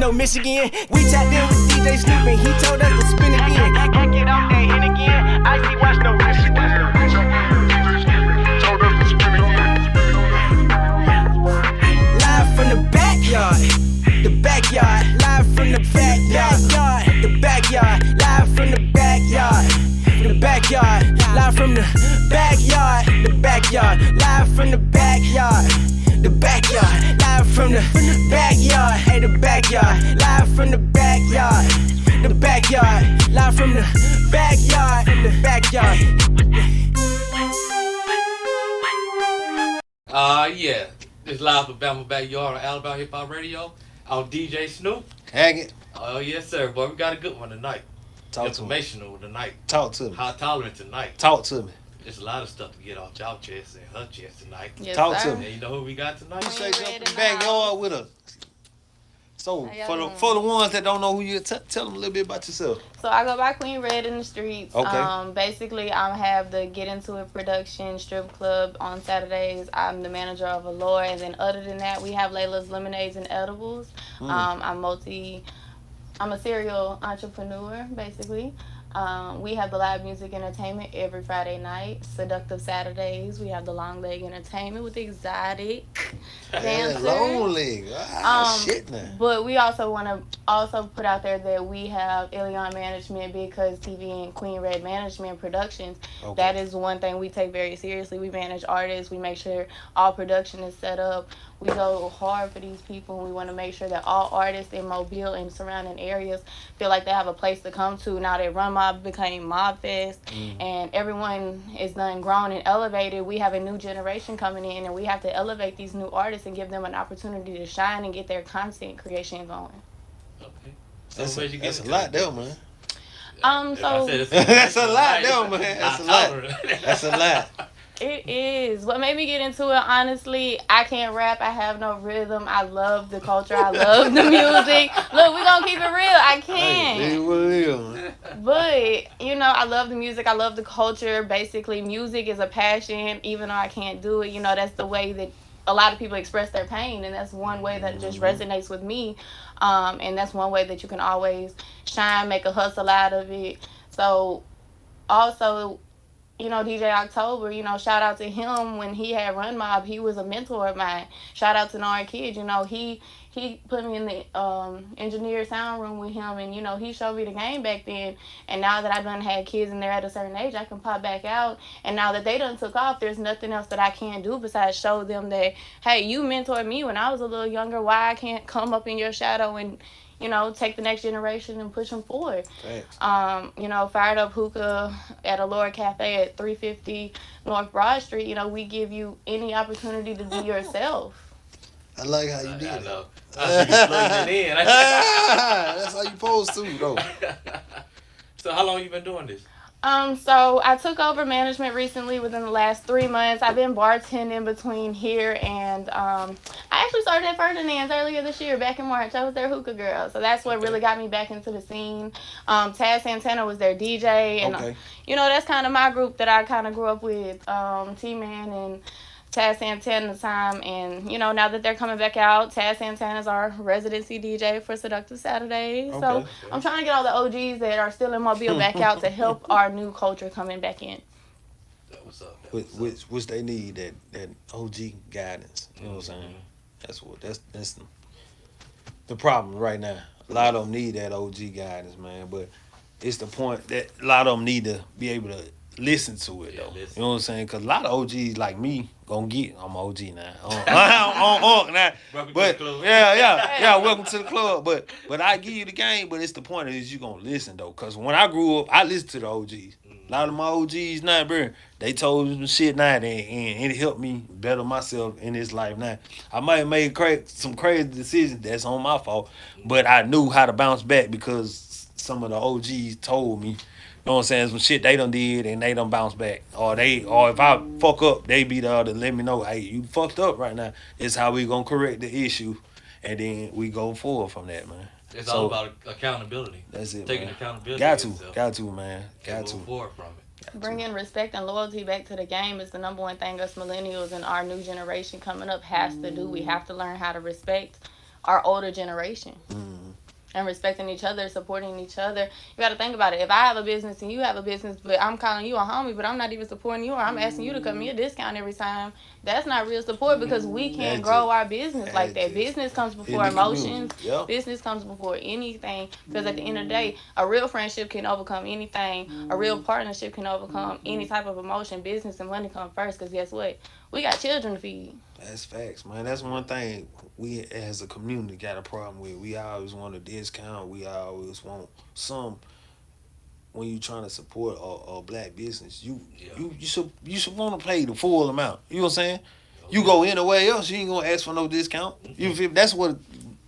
no Michigan. We tapped in with Djsnoop and he told us to spin again. Hackett off that hit again. I see watch no Michigan. Live from the backyard. The backyard, live from the backyard, the backyard, live from the backyard, the backyard, live from the backyard, the backyard, live from the backyard, the backyard, live from the backyard, hey the backyard, live from the backyard, the backyard, live from the backyard, the backyard. Yeah, this live from Bama Backyard on Alabama Hip Hop Radio. I'm Djsnoop. Hackett. Oh, yes, sir. Boy, we got a good one tonight. Informational tonight. Talk to me. High tolerant tonight. Talk to me. There's a lot of stuff to get off y'all chest and her chest tonight. Yes, Talk sir. to me. And you know who we got tonight? You say something in the backyard with us. So, for the ones that don't know who you are, tell them a little bit about yourself. So I go by Queen Red in the streets. Okay. Basically, I have the Get Into It production strip club on Saturdays. I'm the manager of Allure, and then other than that, we have Layla's Lemonades and Edibles. I'm a serial entrepreneur, basically. We have the live music entertainment every Friday night. Seductive Saturdays. We have the long leg entertainment with exotic dancers. Long leg. Shit, man. But we also want to also put out there that we have Ilion Management, Big Cuz TV, and Queen Red Management Productions. Okay. That is one thing we take very seriously. We manage artists. We make sure all production is set up. We go hard for these people, and we want to make sure that all artists in Mobile and surrounding areas feel like they have a place to come to. Now that Run Mob became Mob Fest, and everyone is done grown and elevated, we have a new generation coming in, and we have to elevate these new artists and give them an opportunity to shine and get their content creation going. Okay. That's a lot there, man. That's a lot there, man. That's a lot. That's a lot. It is. What made me get into it, honestly, I can't rap. I have no rhythm. I love the culture. I love the music. Look, we're going to keep it real. I can't. Hey, what it is. But, you know, I love the music. I love the culture. Basically, music is a passion. Even though I can't do it, you know, that's the way that a lot of people express their pain. And that's one way that just resonates with me. And that's one way that you can always shine, make a hustle out of it. So, also, you know, DJ October, you know, shout out to him when he had Run Mob. He was a mentor of mine. Shout out to Nard Kid. You know, he put me in the engineer sound room with him, and, you know, he showed me the game back then. And now that I done had kids and they're at a certain age, I can pop back out. And now that they done took off, there's nothing else that I can do besides show them that, hey, you mentored me when I was a little younger. Why I can't come up in your shadow and, you know, take the next generation and push them forward. Thanks. You know, Fired Up Hookah at Allure Cafe at 350 North Broad Street. You know, we give you any opportunity to be yourself. I like how you did I it. know. I see you plugging it in. That's how you supposed to, though. So how long you been doing this? So I took over management recently within the last 3 months. I've been bartending between here and I actually started at Ferdinand's earlier this year, back in March. I was their hookah girl. So that's what really got me back into the scene. Taz Santana was their DJ, and you know, that's kind of my group that I kind of grew up with. T-Man and Taz Santana at the time, and you know, now that they're coming back out, Taz Santana is our residency DJ for Seductive Saturdays. So I'm trying to get all the OGs that are still in Mobile back out to help our new culture coming back in. What's up? Which they need that OG guidance. You know what I'm saying? That's the problem right now. A lot of them need that OG guidance, man. But it's the point that a lot of them need to be able to listen to it, though. You know what I'm saying? Because a lot of OGs like me I'm OG now. On now. But welcome to the club. But I give you the game. But it's the point is you gonna listen though. Because when I grew up, I listened to the OGs. A lot of my OGs now, bro, they told me some shit now, and it helped me better myself in this life now. I might have made some crazy decisions. That's on my fault. But I knew how to bounce back because some of the OGs told me. You know what I'm saying? Some shit they done did and they done bounce back. Or if I fuck up, they be there to let me know, hey, you fucked up right now. It's how we gonna correct the issue. And then we go forward from that, man. It's all about accountability. That's it, Taking man. accountability. Got to, man. Got to. Move forward from it. Bringing respect and loyalty back to the game is the number one thing us millennials and our new generation coming up has to do. We have to learn how to respect our older generation. and respecting each other, supporting each other. You got to think about it. If I have a business and you have a business, but I'm calling you a homie, but I'm not even supporting you, or I'm asking you to cut me a discount every time, that's not real support, because we can't grow our business like that. Business comes before emotions. Yep. Business comes before anything, because at the end of the day, a real friendship can overcome anything. A real partnership can overcome any type of emotion. Business and money come first, because guess what? We got children to feed. That's facts, man. That's one thing we as a community got a problem with. We always want a discount. We always want some. When you trying to support a black business, you should want to pay the full amount. You know what I'm saying? You go anywhere else, you ain't gonna ask for no discount. You feel? That's what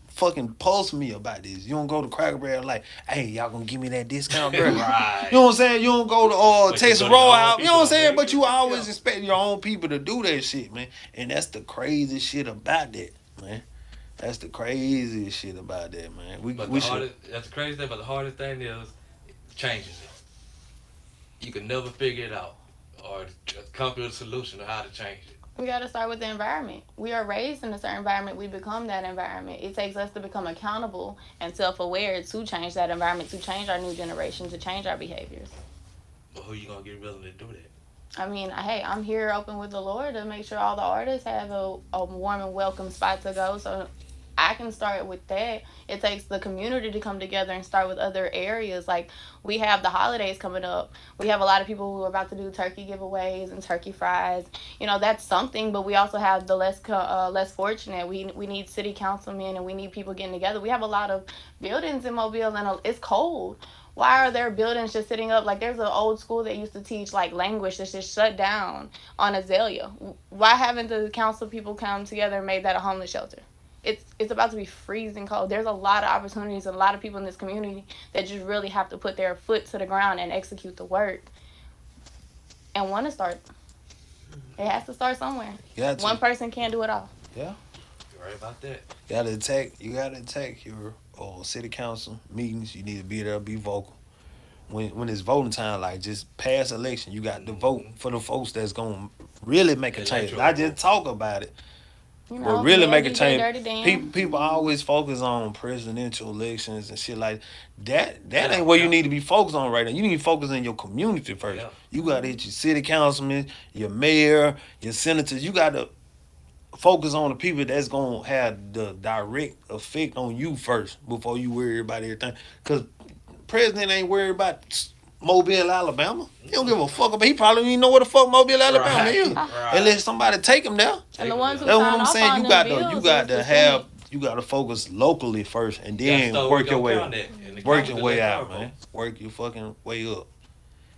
fucking pulls me about this. You don't go to Cracker Barrel like, hey, y'all gonna give me that discount, bro? Right. You know what I'm saying? You don't go to Texas Roll out. You know what I'm saying? people, But you always expect your own people to do that shit, man. And that's the crazy shit about that, man. That's the craziest shit about that, man. That's the crazy thing, but the hardest thing is changing it. You can never figure it out or come to a solution of how to change it. We got to start with the environment. We are raised in a certain environment. We become that environment. It takes us to become accountable and self-aware to change that environment, to change our new generation, to change our behaviors. But who you going to get willing to do that? I mean, hey, I'm here open with the Lord to make sure all the artists have a warm and welcome spot to go. So I can start with that. It takes the community to come together and start with other areas. Like, we have the holidays coming up. We have a lot of people who are about to do turkey giveaways and turkey fries. You know, that's something, but we also have the less fortunate. We need city councilmen, and we need people getting together. We have a lot of buildings in Mobile, and it's cold. Why are there buildings just sitting up? Like, there's an old school that used to teach, like, language that's just shut down on Azalea. Why haven't the council people come together and made that a homeless shelter? It's about to be freezing cold. There's a lot of opportunities, a lot of people in this community that just really have to put their foot to the ground and execute the work and want to start. It has to start somewhere. One person can't do it all. Yeah. You're right about that. You gotta attack your city council meetings. You need to be there, be vocal. When it's voting time, like, just pass election, you got to vote for the folks that's gonna really make a change. I just talk about it. You know, But really make a change. People always focus on presidential elections and shit like that. That ain't what you need to be focused on right now. You need to focus on your community first. Yeah. You got to hit your city councilman, your mayor, your senators. You got to focus on the people that's going to have the direct effect on you first before you worry about everything. Because president ain't worried about Mobile, Alabama. He don't give a fuck about. He probably don't even know where the fuck Mobile, Alabama is, unless somebody take him there. And the ones who That's what sign I'm off saying. on You them got bills to you got to focus locally first, and then work your way out. Work your way out, man. Work your fucking way up.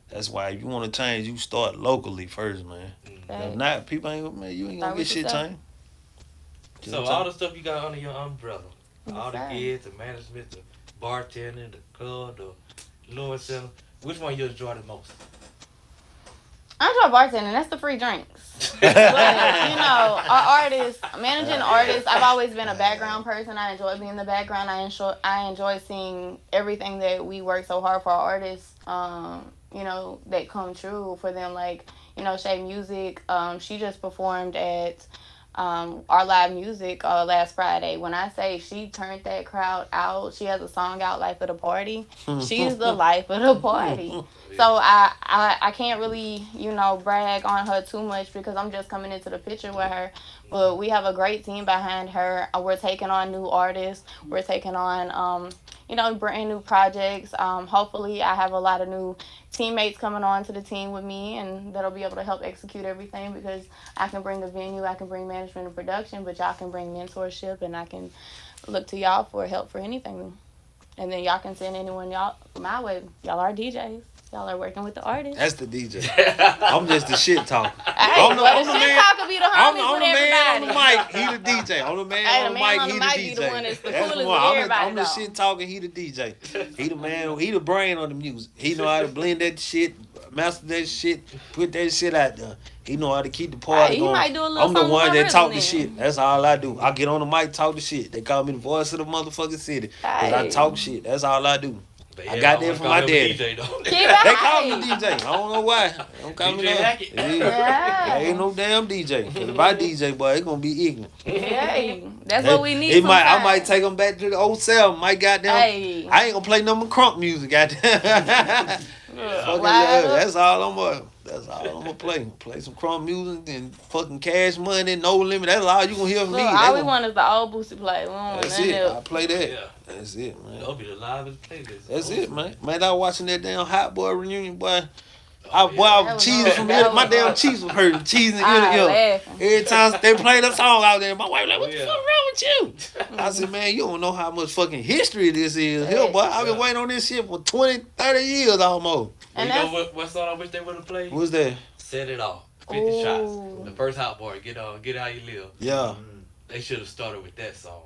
That's why if you want to change, you start locally first, man. If not, people ain't, man, you ain't gonna get shit changed. So all the stuff you got under your umbrella, all the kids, the management, the bartending, the club, the Lewis Center. Which one you enjoy the most? I enjoy bartending. That's the free drinks. But, you know, managing artists, I've always been a background person. I enjoy being in the background. I enjoy seeing everything that we work so hard for our artists, you know, that come true for them. Like, you know, Shay Music, she just performed at our live music last Friday. When I say she turned that crowd out, she has a song out, Life of the Party. She's the life of the party. So I can't really, you know, brag on her too much because I'm just coming into the picture with her. But we have a great team behind her. We're taking on new artists. We're taking on, you know, brand new projects. Hopefully I have a lot of new teammates coming on to the team with me, and that'll be able to help execute everything, because I can bring the venue, I can bring management and production, but y'all can bring mentorship, and I can look to y'all for help for anything. And then y'all can send anyone y'all my way. Y'all are DJs. Y'all are working with the artists. That's the DJ. I'm just the shit talker. Hey, the shit talker be the homies with everybody. I'm the man on the mic. He the DJ. I'm the man on the mic. He the DJ. Be the one that's the That's coolest one. with everybody. I'm the shit talker. He the DJ. He the man. He the brain on the music. He know how to blend that shit, master that shit, put that shit out there. He know how to keep the party going. Might do a little I'm the one that talk the then. shit. That's all I do. I get on the mic, talk the shit. They call me the voice of the motherfucking city. Because I talk shit. That's all I do. But I got that from my daddy. DJ, though. They call me DJ. I don't know why. They don't call me DJ that. Hackett. Yeah. Ain't no damn DJ. Cause if I DJ, boy, it gonna be ignorant. Hey, that's what we need. I might take them back to the old self. Might goddamn. Hey. I ain't gonna play no more crunk music. Goddamn. That's all I'm gonna. That's all I'm gonna play. Play some crunk music and fucking Cash Money, No Limit. That's all you gonna hear from me. All we want is the old Boosie play. We don't want that's none it. else. I play that. Yeah. That's it, man. That'll be the livest playlist. That's it, man. Man, I was watching that damn Hot Boy reunion, boy. Oh, I was cheesing from here. My damn cheese was hurting. Cheesing ear. Every time they played a song out there, my wife like, what the fuck wrong with you? I said, man, you don't know how much fucking history this is. Hell, boy, I've been waiting on this shit for 20, 30 years almost. And you know what song I wish they would have played? What's that? Set It Off. 50 shots. The first Hot Boy, Get How You Live. Yeah. They should have started with that song.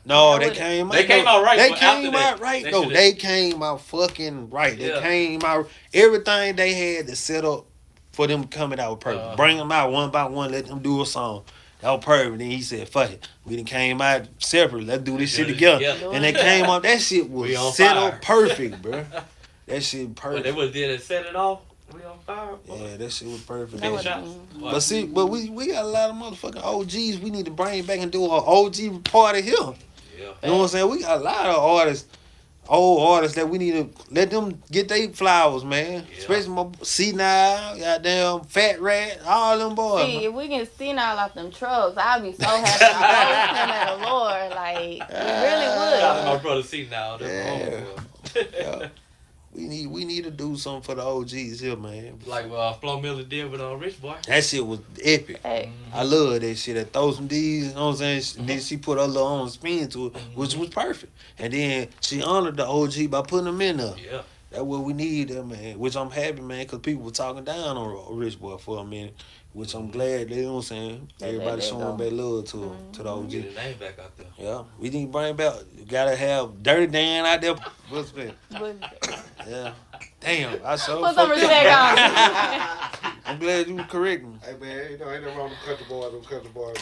No, they came out. They came out right. They came out right though. They came out fucking right. They came out everything they had to set up for them coming out with purpose. Bring them out one by one. Let them do a song. That was perfect. Then he said, "Fuck it, we done came out separate. Let's do this shit together." And they came out. That shit was set up perfect, bro. That shit perfect. But they would have did it. Set It Off. We on fire. Yeah, that shit was perfect. But see, we got a lot of motherfucking OGs. We need to bring back and do an OG party here. Yeah. You know what I'm saying? We got a lot of artists, old artists that we need to let them get their flowers, man. Yeah. Especially my C9, goddamn Fat Rat, all them boys. See, if we can see now off them trucks, I'd be so happy to post him at the Lord. Like, we really would. Shout out to my brother C9. Yeah. We need to do something for the OGs here, man. Like Flo Miller did with Rich Boy. That shit was epic. Hey. I love that shit. That throw some D's, you know what I'm saying? Then she put her little own spin to it, which was perfect. And then she honored the OG by putting them in there. Yeah. That's what we need there, man. Which I'm happy, man, because people were talking down on Rich Boy for a minute. Which I'm glad, you know what I'm saying? Everybody showing back love to the OG. Get his name back out there. Yeah. We need to bring back. You gotta have Dirty Dan out there. What's that? Yeah. Damn, I so put some respect on. I'm glad you were correcting. Hey man, you know ain't nothing wrong with country boys.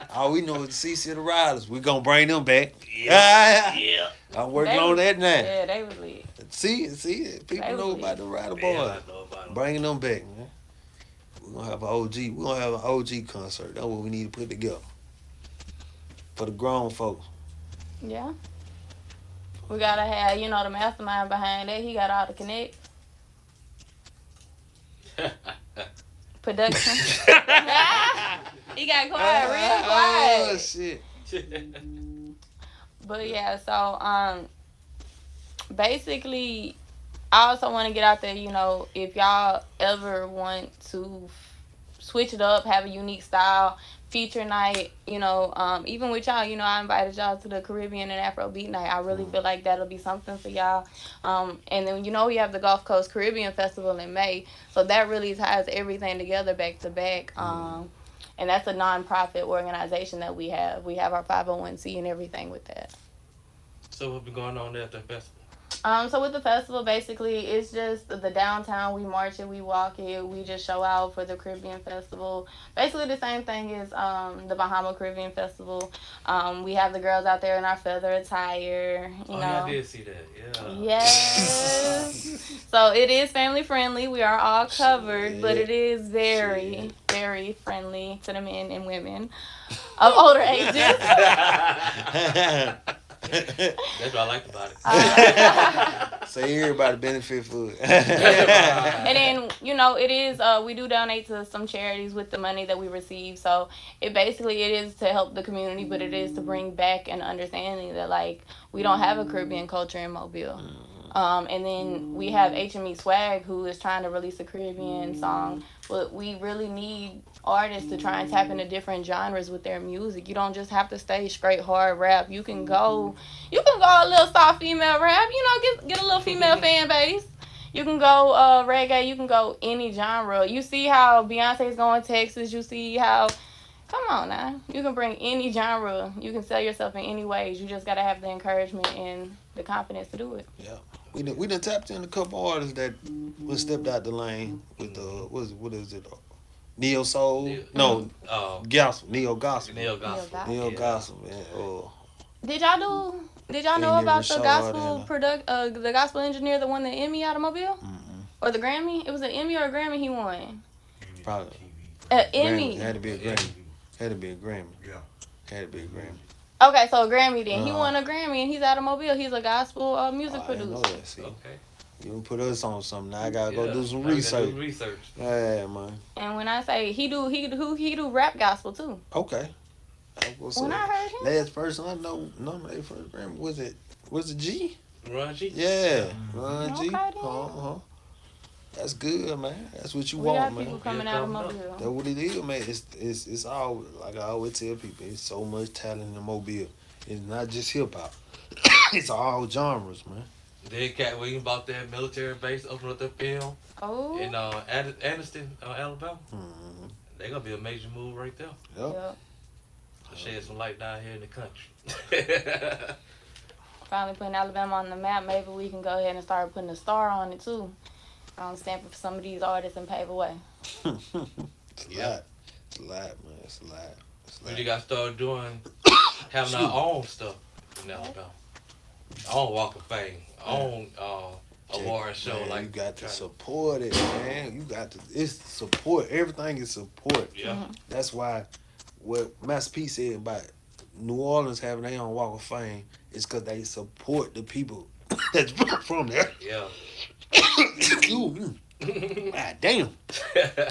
All we know is the CC the Riders. We gonna bring them back. Yeah. I'm working on that now. Yeah, they was lit. See, people know about the Rider boys. Bringing them back, man. We're gonna have an OG. We're gonna have an OG concert. That's what we need to put together for the grown folks. Yeah. We gotta have, the mastermind behind that. He got all the connects. Production. He got quiet, real quiet. Oh shit. But yeah, so basically, I also want to get out there. If y'all ever want to switch it up, have a unique style, feature night, even with y'all, I invited y'all to the Caribbean and Afrobeat night. I really feel like that'll be something for y'all. And then, we have the Gulf Coast Caribbean Festival in May. So that really ties everything together back to back. And that's a nonprofit organization that we have. We have our 501c and everything with that. So what's been going on there at the festival? So with the festival, basically, it's just the downtown. We march it, we walk it, we just show out for the Caribbean Festival. Basically, the same thing as the Bahama Caribbean Festival. We have the girls out there in our feather attire. Yeah, I did see that. Yeah. Yes. So it is family friendly. We are all covered, but it is very, very friendly to the men and women of older ages. That's what I liked about it. So everybody benefit for it. And then, it is, we do donate to some charities with the money that we receive. So it is to help the community, but it is to bring back an understanding that, we don't have a Caribbean culture in Mobile. And then we have HME Swag, who is trying to release a Caribbean song. But we really need artists to try and tap into different genres with their music. You don't just have to stay straight hard rap. You can go a little soft female rap. Get a little female fan base. You can go reggae. You can go any genre. You see how Beyonce's going Texas. You see how, come on now. You can bring any genre. You can sell yourself in any ways. You just got to have the encouragement and the confidence to do it. Yeah. We done tapped in a couple artists that stepped out the lane with what is it? Neo Soul? Gospel. Neo Gospel. Neo Gospel. Neo Gospel, man. Did y'all do Did y'all know Ain't about the Rashad gospel the gospel engineer that won the Emmy out of Mobile? Mm-mm. Or the Grammy? It was an Emmy or a Grammy he won. Probably. Emmy. Grammy. Had to be a Grammy. Had to be a Grammy. Yeah. Had to be a Grammy. Okay, so a Grammy then. He won a Grammy and he's out of Mobile. He's a gospel music I didn't know producer. that. See, Okay. you put us on something. Now I gotta go do some I gotta research. do research. Yeah, man. And when I say he do rap gospel too. Okay. What's When up? I heard him, Last person I know nominated for the Grammy was it G? Ron G. Yeah, Ron Okay, G. then. That's good, man. That's what you we got want, people man. coming Yeah, out of coming up. That's Mobile. what it is, man. It's all like I always tell people. It's so much talent in Mobile. It's not just hip hop. It's all genres, man. Then Cat Williams bought that military base, opened up that film Oh. in Anniston, Alabama. Mm-hmm. They gonna be a major move right there. Yep. Yep. To shed some light down here in the country. Finally putting Alabama on the map. Maybe we can go ahead and start putting a star on it too. Stamp it for some of these artists and pave a way. It's a lot. It's a lot, man. It's a lot. It's a We lot. just gotta start doing, having our own stuff in Alabama. Our own Walk of Fame, our own award show. Man, like you got to support it, man. You got to. It's support. Everything is support. Yeah. That's why what Master P said about New Orleans having their own Walk of Fame is because they support the people that's from there. Yeah. Ooh, God damn.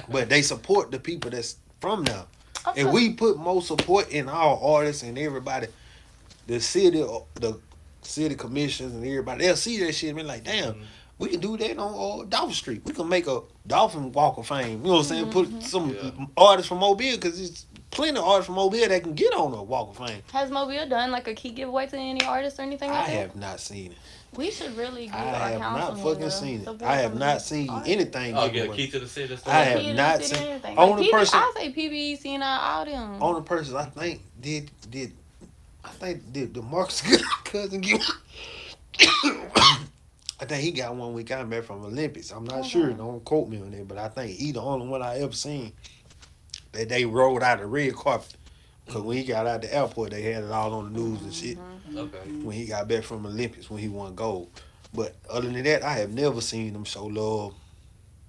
But they support the people that's from there. Okay. And we put more support in our artists and everybody, the city commissions and everybody, they'll see that shit and be like, damn, we can do that on Dolphin Street. We can make a Dolphin Walk of Fame. You know what I'm saying? Put some artists from Mobile, because there's plenty of artists from Mobile that can get on a Walk of Fame. Has Mobile done like a key giveaway to any artist or anything I like that? have not seen it. We should really give I our have not councilman fucking seen it. support I have from not these seen artists. anything. Oh, giveaway. yeah, key to the city. I have Key to the not city seen. and everything. Only Like, person. I say PBEC and all them. Only person I think did the Marcus cousin give. I think he got one we got back from Olympics. I'm not sure. Don't quote me on that, but I think he the only one I ever seen that they rolled out the red carpet. Because when he got out the airport, they had it all on the news and shit. Okay. When he got back from Olympics, when he won gold. But other than that, I have never seen them show love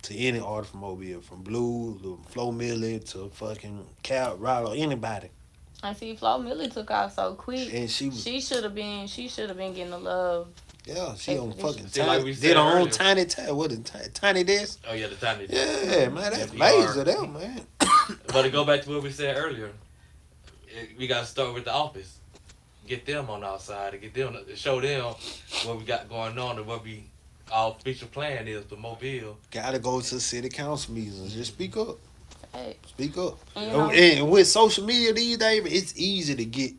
to any artist from Mobile, from Blue to Flo Milli to fucking Cal Rod or anybody. I see Flo Milli took off so quick. And she should have been getting the love. yeah, she on fucking See, like we tiny, said did her own earlier. what is tiny desk? Oh, yeah, the tiny. Yeah, man, that's FDR. major there, man. But to go back to what we said earlier, we got to start with the office. Get them on our side and get them to show them what we got going on and what our future plan is for Mobile. Gotta go to city council meetings and just speak up. Hey. Speak up. And, you know, And with social media these days, it's easy to get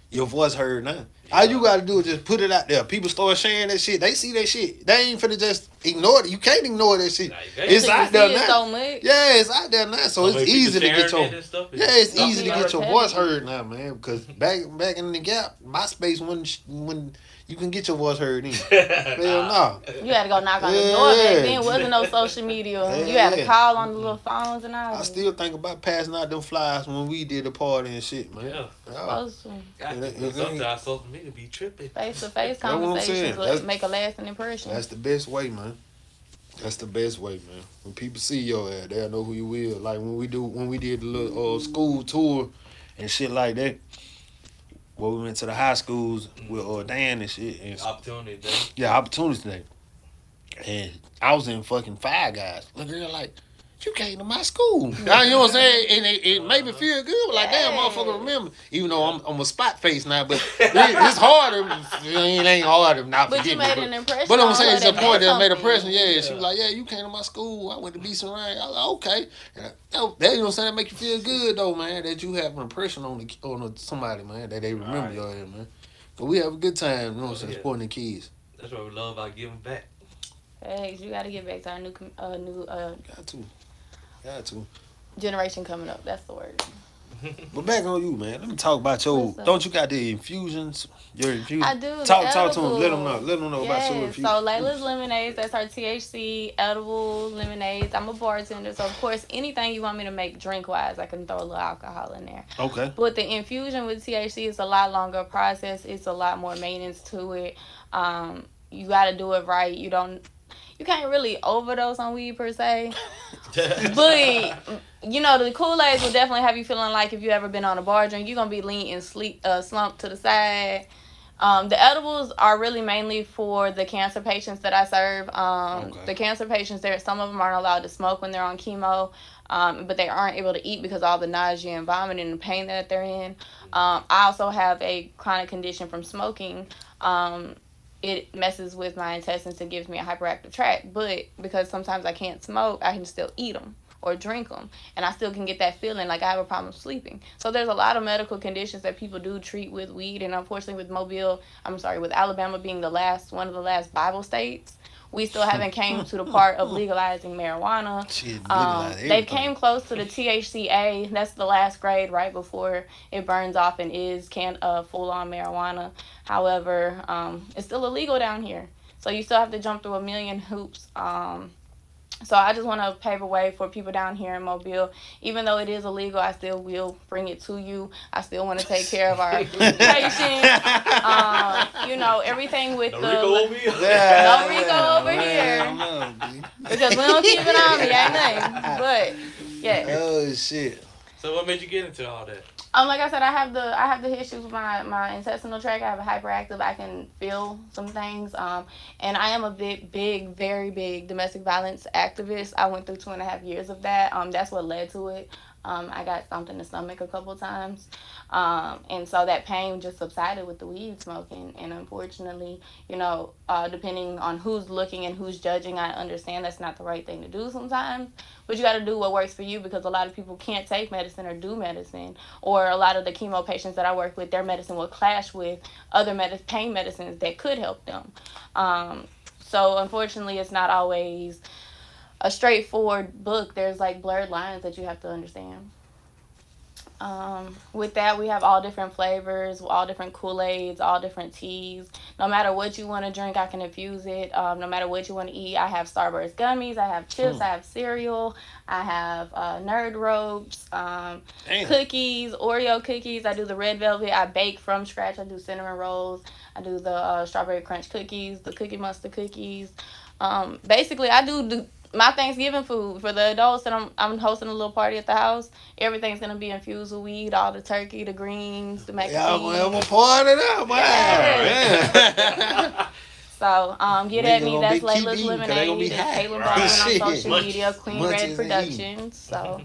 your voice heard now. All you gotta do is just put it out there. People start sharing that shit. They see that shit. They ain't finna just ignore it. You can't ignore that shit. Nah, you It's you out see there it now. so much. Yeah, it's out there now. So it's many easy to people get sharing your it and stuff? it's Yeah. easy to Yeah. get your voice heard now, man. Because back in the gap, MySpace when you can get your voice heard in. Hell no. You had to go knock on the door back Yeah. then. Wasn't no social media. You Yeah. had to call on the little phones and all. I still think about passing out them flyers when we did the party and shit, man. Yeah. Supposed to. Sometimes social media be tripping. Face-to-face That's what I'm saying. conversations will make a lasting impression. That's the best way, man. That's the best way, man. When people see your ass, they'll know who you is. Like when we did the little school tour and shit like that. Where we went to the high schools with Dan and shit. And Opportunity day. yeah, Opportunity Day. And I was in fucking Five Guys. Look at her like, you came to my school. You know what I'm saying? And it made me feel good. Like, damn, motherfucker, remember. Even though I'm a spot face now, but it's harder. It ain't harder not But you forgetting. made an impression. But I'm on saying her it's a point that made a something. person. Yeah, she was like, yeah, you came to my school. I went to Beeson Ryan. I was like, okay. And that, you know what I'm saying? That make you feel good, though, man, that you have an impression on somebody, man, that they remember your ass, man. But we have a good time, you know what I'm saying, supporting the kids. That's what we love about giving back. Hey, you got to get back to our new Got to. generation coming up. That's the word. But back on you, man. Let me talk about your. What's up? Don't you got the infusions? Your infusion. I do. Talk to them. Let them know. Let them know about your Yes. infusion. So Layla's lemonades. That's our THC edible lemonades. I'm a bartender, so of course anything you want me to make drink wise, I can throw a little alcohol in there. Okay. But the infusion with THC is a lot longer process. It's a lot more maintenance to it. You got to do it right. You can't really overdose on weed per se. But you know, the Kool-Aids will definitely have you feeling like if you ever been on a bar drink, you're gonna be lean and slumped to the side. The edibles are really mainly for the cancer patients that I serve. The cancer patients, some of them aren't allowed to smoke when they're on chemo, but they aren't able to eat because of all the nausea and vomiting and pain that they're in. I also have a chronic condition from smoking. It messes with my intestines and gives me a hyperactive tract. But because sometimes I can't smoke, I can still eat them or drink them. And I still can get that feeling like I have a problem sleeping. So there's a lot of medical conditions that people do treat with weed. And unfortunately with Alabama being one of the last Bible states, we still haven't came to the part of legalizing marijuana. They've came close to the THCA. That's the last grade right before it burns off and is full-on marijuana. However, it's still illegal down here. So you still have to jump through a million hoops. So I just want to pave a way for people down here in Mobile. Even though it is illegal, I still will bring it to you. I still want to take care of our patients. Everything with No Rico over here. Because we don't keep it on me, ain't nothing. But, yeah. Oh, shit. So what made you get into all that? Like I said, I have the issues with my intestinal tract. I have a hyperactive. I can feel some things. And I am a very big domestic violence activist. I went through 2.5 years of that. That's what led to it. I got stomped in the stomach a couple times. And so that pain just subsided with the weed smoking. And unfortunately, depending on who's looking and who's judging, I understand that's not the right thing to do sometimes. But you got to do what works for you, because a lot of people can't take medicine or do medicine. Or a lot of the chemo patients that I work with, their medicine will clash with other pain medicines that could help them. So unfortunately, it's not always a straightforward book. There's like blurred lines that you have to understand. With that, we have all different flavors, all different Kool-Aids, all different teas. No matter what you want to drink, I can infuse it. No matter what you want to eat, I have Starburst gummies, I have chips, I have cereal, I have Nerd Ropes, cookies, Oreo cookies. I do the red velvet. I bake from scratch. I do cinnamon rolls. I do the strawberry crunch cookies, the Cookie Monster cookies. Basically, I do my Thanksgiving food for the adults, and I'm hosting a little party at the house. Everything's gonna be infused with weed, all the turkey, the greens, the mac and cheese. Y'all gonna have a party now, man. Yeah. So get at me. That's Layla's Lemonade. It's Caitlin Baldwin on social media. Queen Red Productions. So.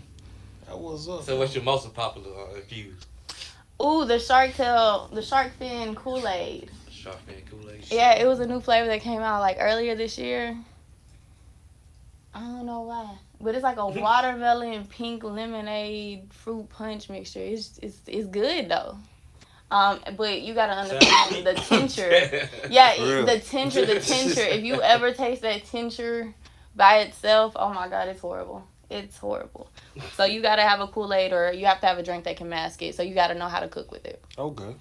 That was up. So what's your most popular infused? Ooh, the shark fin Kool-Aid. Shark fin Kool-Aid. Yeah, it was a new flavor that came out like earlier this year. I don't know why, but it's like a watermelon pink lemonade fruit punch mixture. It's good though. But you gotta understand the tincture. Yeah, the tincture. If you ever taste that tincture by itself, oh my God, it's horrible. It's horrible. So you gotta have a Kool-Aid, or you have to have a drink that can mask it. So you gotta know how to cook with it. Okay.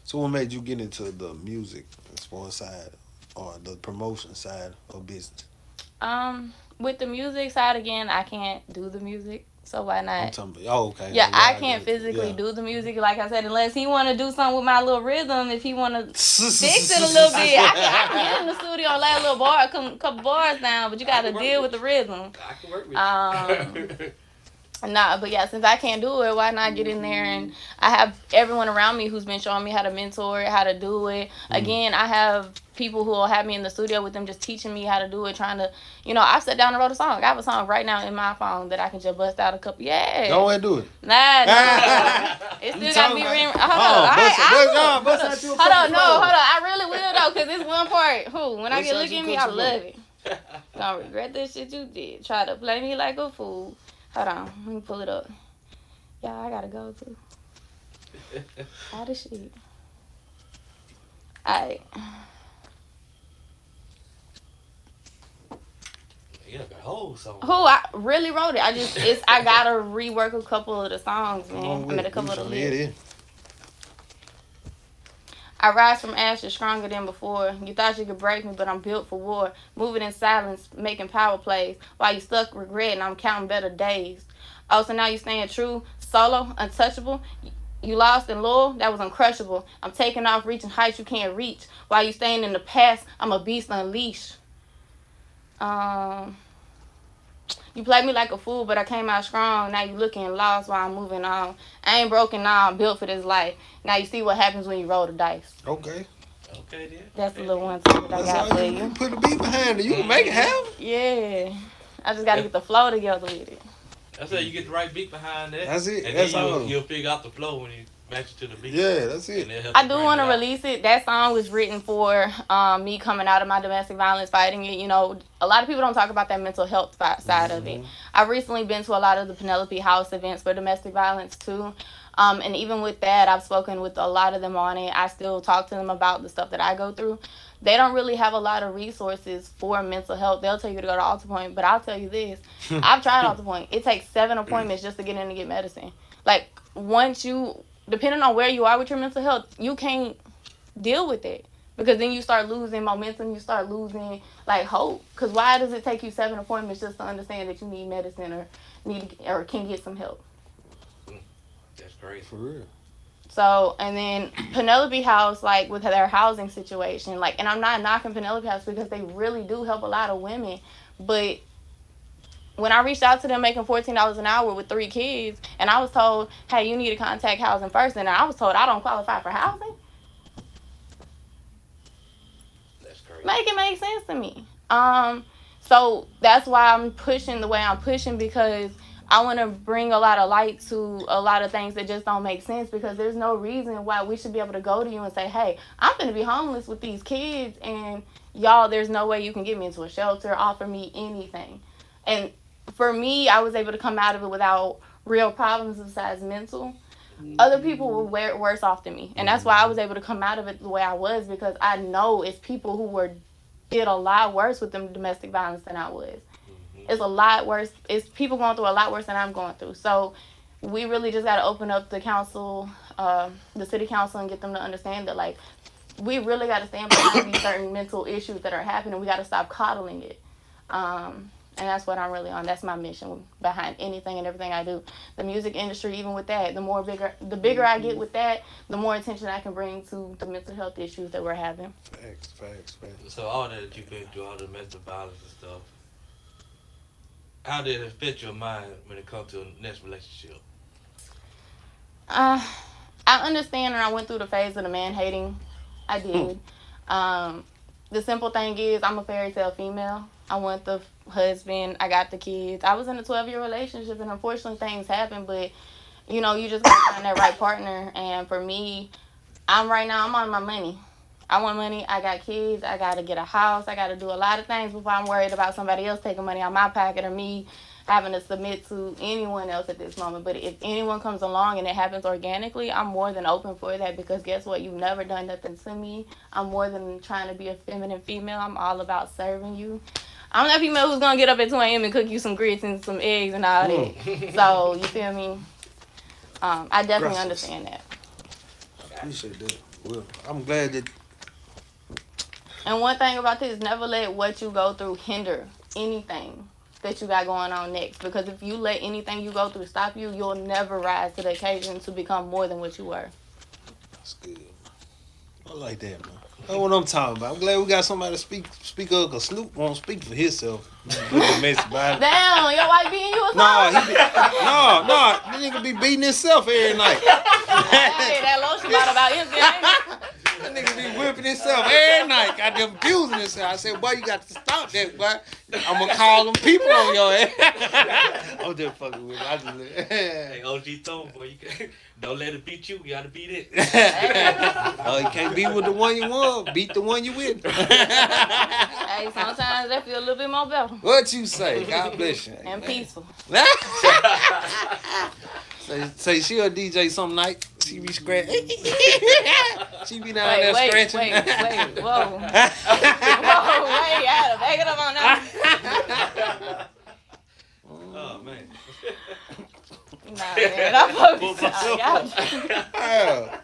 So what made you get into the music sports side or the promotion side of business? With the music side, again, I can't do the music, so why not? I'm talking about, okay. Yeah, I can't physically do the music, like I said, unless he want to do something with my little rhythm. If he want to fix it a little bit, I can get in the studio and lay a little couple bars down, but you got to deal with the rhythm. I can work with you. Nah, but yeah, since I can't do it, why not get in there? And I have everyone around me who's been showing me how to mentor it, how to do it. Again, I have people who will have me in the studio with them just teaching me how to do it, trying to, I sat down and wrote a song. I have a song right now in my phone that I can just bust out a couple. Yeah. Go ahead and do it. Nah. It still got to be hold on. I really will, though, because it's one part. When I get look at me, I love it. Don't regret the shit you did. Try to play me like a fool. Hold on, let me pull it up. Yeah, I gotta go too. How the shit. Alright. You got a whole song. Who I really wrote it. I gotta rework a couple of the songs, man. I made a couple of the lyrics. I rise from ashes stronger than before. You thought you could break me, but I'm built for war. Moving in silence, making power plays. While you stuck regretting, I'm counting better days. Oh, so now you staying true, solo, untouchable. You lost and loyal, that was uncrushable. I'm taking off, reaching heights you can't reach. While you staying in the past, I'm a beast unleashed. You played me like a fool, but I came out strong. Now you looking lost while I'm moving on. I ain't broken now, I'm built for this life. Now you see what happens when you roll the dice. Okay. Okay, then. That's the little one that I got for you. Put a beat behind it. You can make it happen. Yeah. I just got to get the flow together with it. That's it. You get the right beat behind that. That's it. And That's then all. you'll figure out the flow when you match it to the beat. Yeah, that's it. I do want to release it. That song was written for me coming out of my domestic violence, fighting it. You know, a lot of people don't talk about that mental health side of it. I've recently been to a lot of the Penelope House events for domestic violence too. And even with that, I've spoken with a lot of them on it. I still talk to them about the stuff that I go through. They don't really have a lot of resources for mental health. They'll tell you to go to Alta Point, but I'll tell you this. I've tried Alta Point. It takes 7 appointments just to get in to get medicine. Like, once you, depending on where you are with your mental health, you can't deal with it. Because then you start losing momentum. You start losing, like, hope. Because why does it take you 7 appointments just to understand that you need medicine or can get some help? That's great. For real. So, and then Penelope House, like, with their housing situation, like, and I'm not knocking Penelope House because they really do help a lot of women, but when I reached out to them making $14 an hour with 3 kids, and I was told, hey, you need to contact housing first, and I was told I don't qualify for housing. That's great. Make it make sense to me. So that's why I'm pushing the way I'm pushing, because I want to bring a lot of light to a lot of things that just don't make sense, because there's no reason why we should be able to go to you and say, hey, I'm going to be homeless with these kids, and y'all, there's no way you can get me into a shelter, offer me anything. And for me, I was able to come out of it without real problems besides mental. Other people were worse off than me, and that's why I was able to come out of it the way I was, because I know it's people who did a lot worse with them domestic violence than I was. It's a lot worse. It's people going through a lot worse than I'm going through. So we really just got to open up the council, the city council, and get them to understand that, like, we really got to stand behind these certain mental issues that are happening. We got to stop coddling it. And that's what I'm really on. That's my mission behind anything and everything I do. The music industry, even with that, the bigger I get with that, the more attention I can bring to the mental health issues that we're having. Facts. So all that you've been through, all the mental violence and stuff, how did it affect your mind when it comes to the next relationship? I understand, and I went through the phase of the man hating. I did. The simple thing is, I'm a fairy tale female. I want the husband. I got the kids. I was in a 12-year relationship, and unfortunately things happen, but, you know, you just got to find that right partner. And for me, I'm on my money. I want money. I got kids. I got to get a house. I got to do a lot of things before I'm worried about somebody else taking money out my pocket or me having to submit to anyone else at this moment. But if anyone comes along and it happens organically, I'm more than open for that, because guess what? You've never done nothing to me. I'm more than trying to be a feminine female. I'm all about serving you. I'm that female who's going to get up at 2 a.m. and cook you some grits and some eggs and all that. So, you feel me? I definitely understand that. I appreciate that. Well, I'm glad that. And one thing about this, never let what you go through hinder anything that you got going on next. Because if you let anything you go through stop you, you'll never rise to the occasion to become more than what you were. That's good. I like that, man. That's what I'm talking about. I'm glad we got somebody to speak up, because Snoop won't speak for himself. Damn, your wife beating you or something? No, this nigga be beating himself every night. Hey, that lotion bottle about empty, ain't it? That nigga be whipping himself every night. Got them abusing himself. I said, boy, you got to stop that, boy. I'm going to call them people on your ass. I'm just fucking with you. Hey, OG told boy, don't let it beat you. You got to beat it. Oh, you can't beat with the one you want. Beat the one you with. Hey, sometimes that feel a little bit more better. What you say? God bless you. And peaceful. Say she a DJ some night. She be scratching. She be down there scratching. Whoa. Whoa, wait, I had to back it up on that. Oh man. Nah, man, I fuck with y'all. Yeah.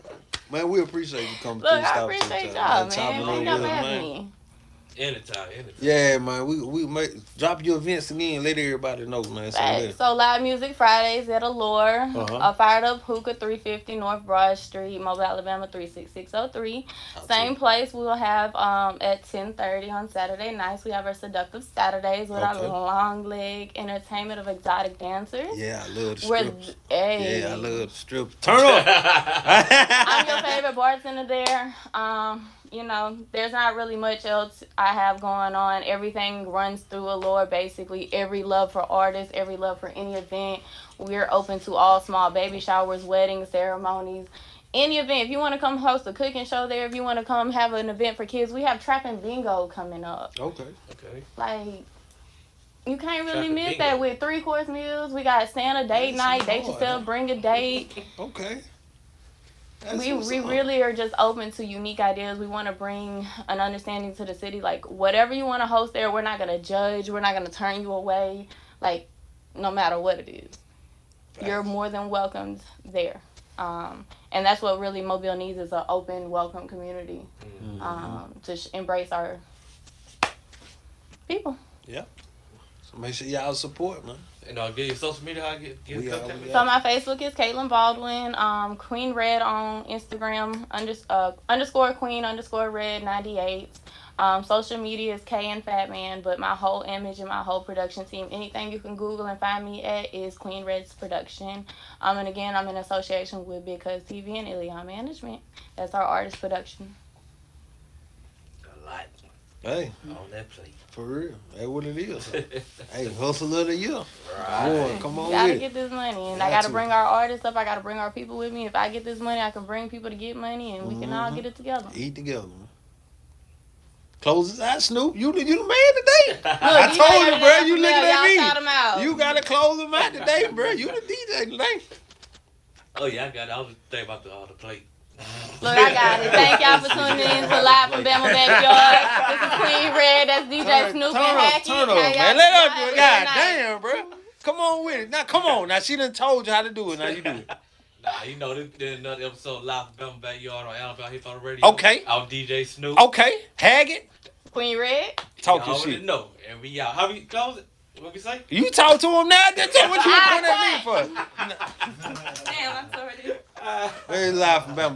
Man, we appreciate you coming Look, through. I Stop appreciate to y'all, chopping man. up Ain't with no us, having man. me. Anytime. Yeah, man. We drop your events again. Let everybody know, man. So live music Fridays at Allure. Uh-huh. Fired Up Hookah, 350 North Broad Street, Mobile, Alabama 36603. Same place we will have at 10:30 on Saturday nights. We have our Seductive Saturdays with our long leg entertainment of exotic dancers. Yeah, I love the strips. Hey. Yeah, I love the strips. Turn up. I'm your favorite bartender there. You know, there's not really much else I have going on. Everything runs through Allure, basically. Every love for artists, every love for any event. We're open to all small baby showers, weddings, ceremonies, any event. If you want to come host a cooking show there, if you want to come have an event for kids, we have Trap and Bingo coming up. Okay. Like, you can't really Trap and miss Bingo. that with 3-course meals. We got Santa date night, date yourself, bring a date. Okay. We really are just open to unique ideas. We want to bring an understanding to the city. Like, whatever you want to host there, we're not going to judge. We're not going to turn you away. Like, no matter what it is. You're more than welcomed there. And that's what really Mobile needs, is an open, welcome community to embrace our people. Yeah. So make sure y'all support, man. And I'll give you social media. How I get in contact with you. So my Facebook is Caitlin Baldwin. Queen Red on Instagram. _Queen _Red 98. Social media is K and Fatman. But my whole image and my whole production team, anything you can Google and find me at, is Queen Red's production. And again, I'm in association with Big Cuz TV and Ilion Management. That's our artist production. A lot Hey, on that plate. for real. That's what it is. Hey, hustle of the year. Right. Boy, come on Gotta with get it. this money, and Got I gotta to. bring our artists up. I gotta bring our people with me. If I get this money, I can bring people to get money, and we can all get it together. Eat together, man. Close his eyes, Snoop. You the man today. I Look, told you, bro. You looking y'all at shout 'em me. out. You gotta close them out today, bro. You the DJ today. Oh yeah, I got it. I was thinking about the plate. Look, I got it. Thank y'all for tuning in to Live from Bama Backyard. This is Queen Red. That's DJ Snoop and Hackett. Turn up, Hey, man. y'all Let have up, a good God night. damn, bro. Come on with it. Now, come on. Now, she done told you how to do it. Now, you do it. Nah, you know, this another episode of Live from Bama Backyard on Alabama Hip Hop Radio. Okay. I'm DJ Snoop. Okay. Hackett. Queen Red. Talk Y'all your already shit. know. And we out. How we close it? What we say? You talk to him now. That's what you pointing at me for. Damn, I'm sorry. Very live from Bama.